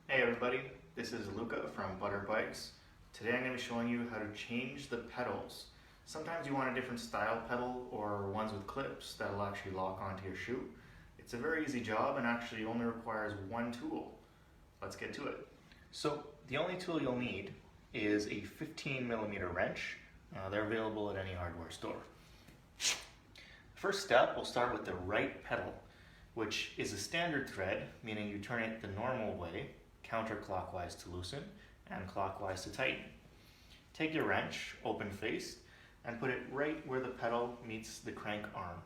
Hey everybody, this is Luca from Butter Bikes. Today I'm going to be showing you how to change the pedals. Sometimes you want a different style pedal or ones with clips that'll actually lock onto your shoe. It's a very easy job and actually only requires one tool. Let's get to it. So the only tool you'll need is a 15mm wrench. They're available at any hardware store. First step, we'll start with the right pedal, which is a standard thread, meaning you turn it the normal way, counterclockwise to loosen and clockwise to tighten. Take your wrench, open faced, and put it right where the pedal meets the crank arm.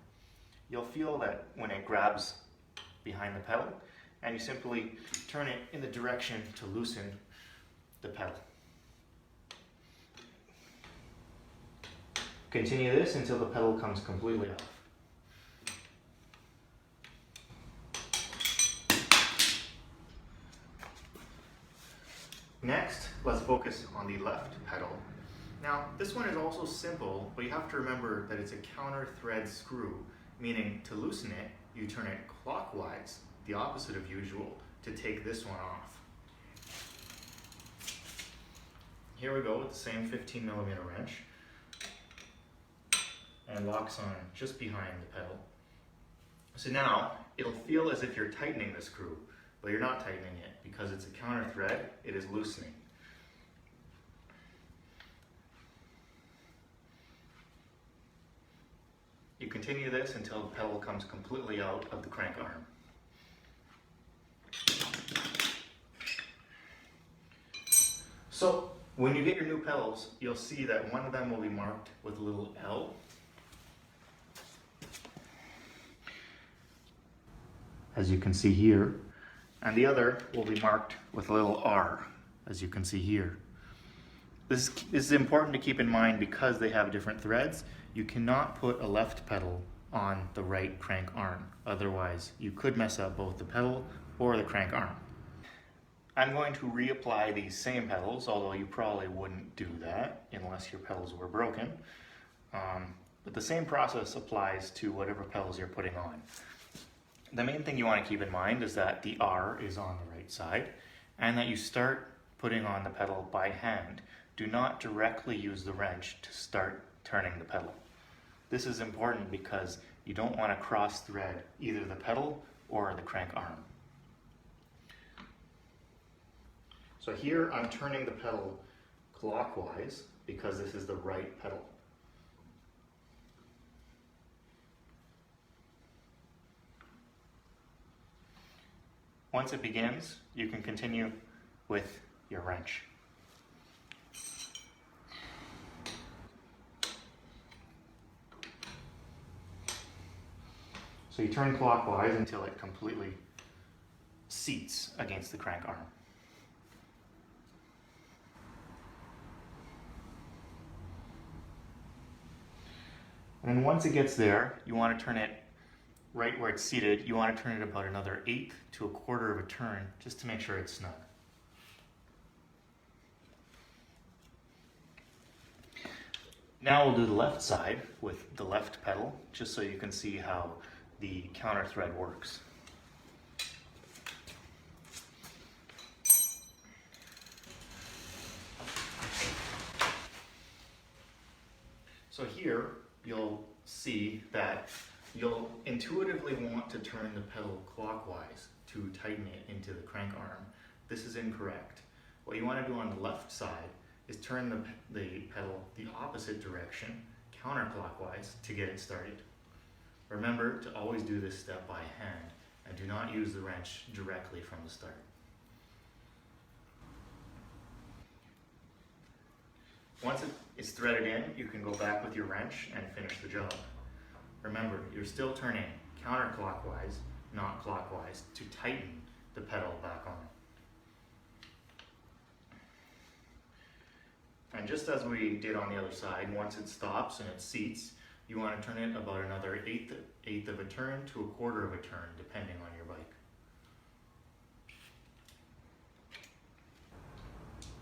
You'll feel that when it grabs behind the pedal, and you simply turn it in the direction to loosen the pedal. Continue this until the pedal comes completely off. Next, let's focus on the left pedal. Now, this one is also simple, but you have to remember that it's a counter thread screw, meaning to loosen it, you turn it clockwise, the opposite of usual, to take this one off. Here we go with the same 15mm wrench, and locks on just behind the pedal. So now, it'll feel as if you're tightening the screw, but you're not tightening it because it's a counter thread, it is loosening. You continue this until the pedal comes completely out of the crank arm. So when you get your new pedals, you'll see that one of them will be marked with a little L. As you can see here. And the other will be marked with a little R, as you can see here. This is important to keep in mind because they have different threads. You cannot put a left pedal on the right crank arm. Otherwise, you could mess up both the pedal or the crank arm. I'm going to reapply these same pedals, although you probably wouldn't do that unless your pedals were broken. But the same process applies to whatever pedals you're putting on. The main thing you want to keep in mind is that the R is on the right side and that you start putting on the pedal by hand. Do not directly use the wrench to start turning the pedal. This is important because you don't want to cross thread either the pedal or the crank arm. So here I'm turning the pedal clockwise because this is the right pedal. Once it begins, you can continue with your wrench. So you turn clockwise until it completely seats against the crank arm. And then once it gets there, you want to turn it right where it's seated. You want to turn it about another 1/8 to 1/4 of a turn just to make sure it's snug. Now we'll do the left side with the left pedal, just so you can see how the counter thread works. So here you'll see that you'll intuitively want to turn the pedal clockwise to tighten it into the crank arm. This is incorrect. What you want to do on the left side is turn the pedal the opposite direction, counterclockwise, to get it started. Remember to always do this step by hand and do not use the wrench directly from the start. Once it's threaded in, you can go back with your wrench and finish the job. Remember, you're still turning counterclockwise, not clockwise, to tighten the pedal back on. And just as we did on the other side, once it stops and it seats, you want to turn it about another eighth of a turn to 1/4 of a turn, depending on your bike.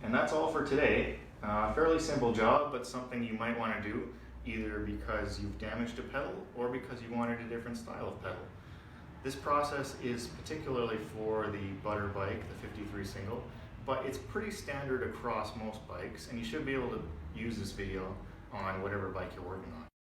And that's all for today. Fairly simple job, but something you might want to do either because you've damaged a pedal or because you wanted a different style of pedal. This process is particularly for the Butter bike, the 53 single, but it's pretty standard across most bikes, and you should be able to use this video on whatever bike you're working on.